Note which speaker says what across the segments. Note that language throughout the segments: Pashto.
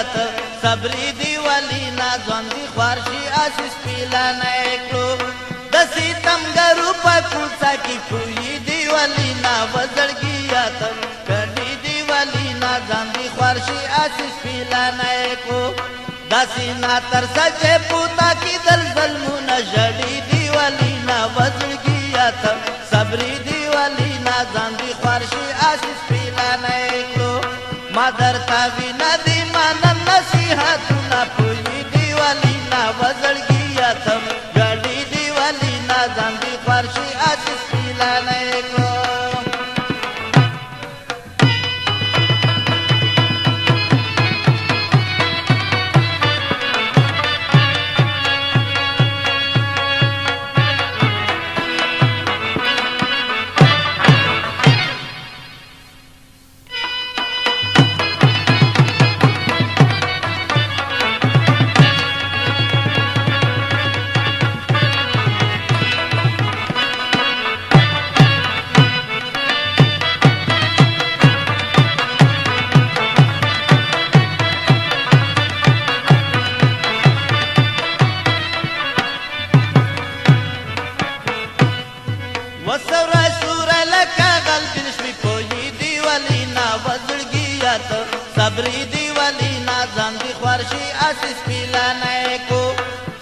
Speaker 1: گیات صبری دیوالی نا ځوندي خوارشي آسیس پیلا نکلو د ستمګرو په کوڅه کې کوی دیوالی نا وزړ گیات کړي دیوالی نا ځوندي خوارشي آسیس پیلا نکلو داسې نا تر سجه پوتا کې دل ظلمونه جړي دیوالی نا وزړ گیات صبری دیوالی نا ځوندي خوارشي آسیس پیلا نکلو مادر تا وینا دی مانن نصیحتونه پوی دیوالی نا وزړ گیات ګړي دیوالی نا ځوندي خوارشي آسیس پیلا نکلو صبری دیوالی نا ځوندي خوارشي آسیس پیلا نکو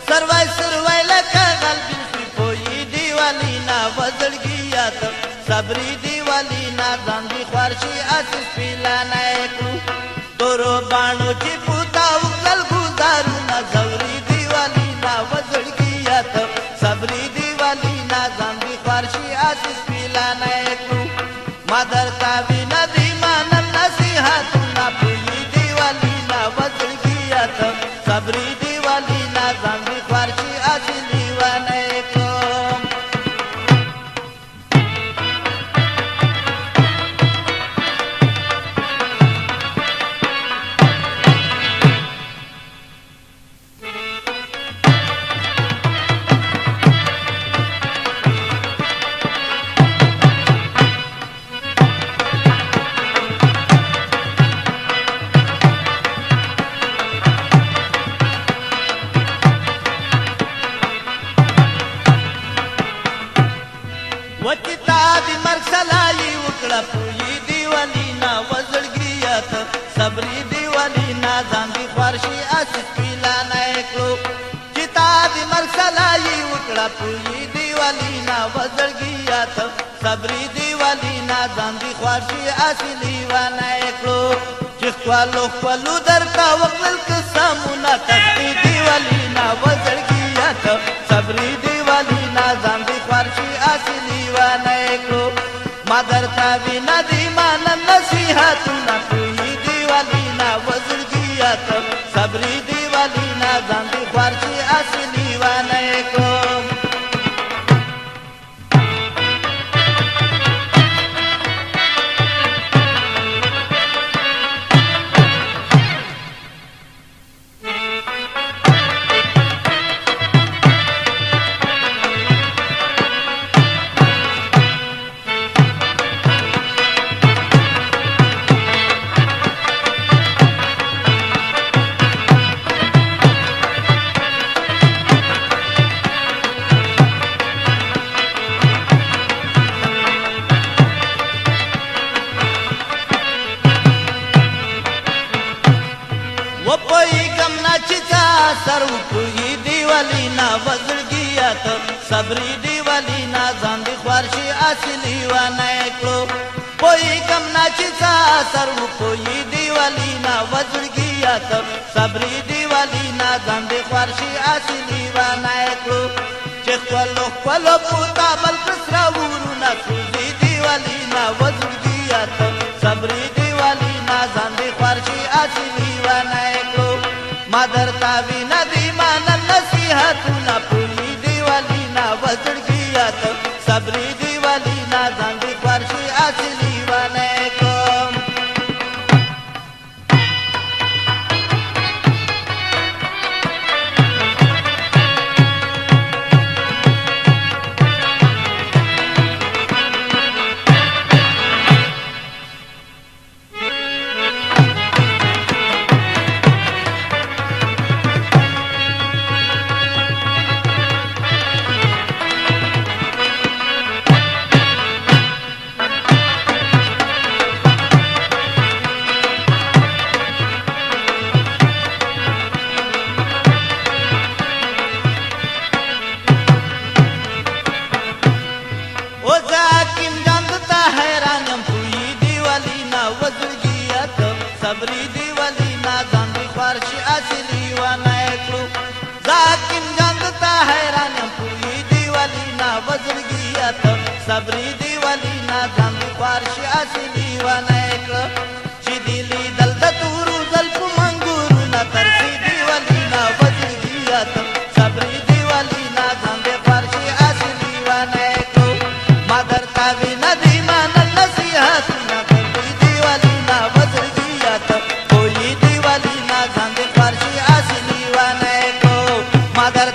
Speaker 1: سروای لکه غلبین سپی پوی دیوالی نا وزړ گیات صبری دیوالی نا ځوندي خوارشي آسیس پیلا نکو تورو باڼو چې پوتا وکل گزارو نا زوري دیوالی نا وزړ گیات صبری دیوالی نا ځوندي خوارشي آسیس پیلا نکو مادر تا وینا دی مانن نصیحتونه پوی دیوالی نا وزړ گیات صبری دیوالی نا ځوندي خوارشي آسیس پیلا نکو وچتا دی مرگ سلائی وکڑا پوی دیوالی نا وزړ گیات صبری دیوالی نا ځوندي خوارشي آسیس پیلا نکلو چتا دی مرگ سلائی وکڑا پوی دیوالی نا وزړ گیات صبری دیوالی نا ځوندي خوارشي آسیس پیلا نکلو چخوالو خپلو درتا وکړل قسمونه تسبیح دیوالی نا وزړ گیات صبری دیوالی نا ځوندي خوارشي آسیس پیلا نکلو مادر تا وینا دی مانن نصیحتونه پوی دیوالی نا وزړ گیات صبری دیوالی نا ځوندي خوارشي آسیس پیلا نکلو پوی دیوالی نا وزړ گیات صبری دیوالی نا ځوندي خوارشي آسیس پیلا نکلو پوی کم نا چې سر پوی دیوالی نا وزړ گیات صبری دیوالی نا ځوندي خوارشي آسیس پیلا نکلو چې خپلو پوتا بل کسرا ورونه سوزي دیوالی نا وزړ گیات صبری دیوالی نا ځوندي خوارشي آسیس پیلا نکلو مادر تا وینا دی مانن نصیحتونه پوی دیوالی نا وزړ گیات صبری دیوالی نا ځوندي خوارشي آسیس پیلا نکلو सबरी दिवाली ना जांदी फारशी असली वनायकळ शिदिली दलद तुरु जल्प मंगुरू ना तरसी दिवाली ना वजल गियात सबरी दिवाली ना जांदे फारशी असली वनायकळ मादर तावी नदी मान नसीहत ना तरसी दिवाली ना वजल गियात होई दिवाली ना जांदे फारशी असली वनायकळ मादर